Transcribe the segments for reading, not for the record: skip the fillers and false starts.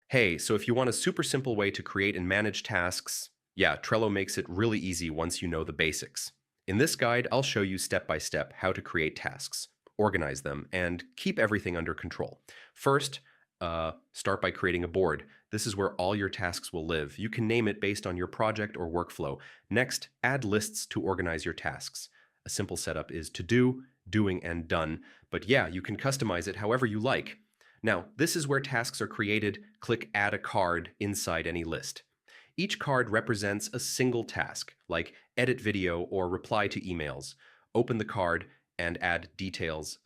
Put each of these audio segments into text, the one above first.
Hey, so if you want a super simple way to create and manage tasks, yeah, Trello makes it really easy once you know the basics. In this guide, I'll show you step by step how to create tasks, organize them, and keep everything under control. First, start by creating a board. This is where all your tasks will live. You can name it based on your project or workflow. Next, add lists to organize your tasks. A simple setup is to do, doing, and done. But yeah, you can customize it however you like. Now, this is where tasks are created. Click Add a card inside any list. Each card represents a single task, like edit video or reply to emails. Open the card and add details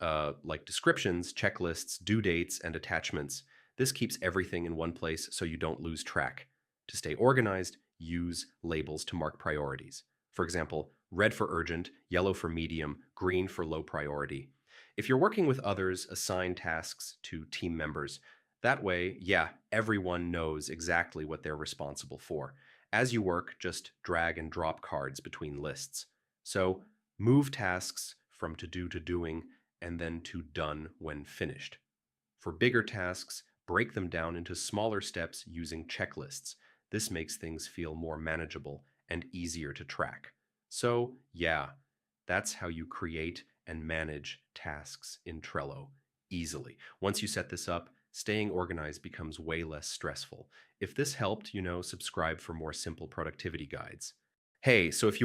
like descriptions, checklists, due dates, and attachments. This keeps everything in one place so you don't lose track. To stay organized, use labels to mark priorities. For example, red for urgent, yellow for medium, green for low priority. If you're working with others, assign tasks to team members. That way, yeah, everyone knows exactly what they're responsible for. As you work, just drag and drop cards between lists. So move tasks from to do to doing and then to done when finished. For bigger tasks, break them down into smaller steps using checklists. This makes things feel more manageable and easier to track. So, yeah, that's how you create and manage tasks in Trello easily. Once you set this up, staying organized becomes way less stressful. If this helped, subscribe for more simple productivity guides. Hey, so if you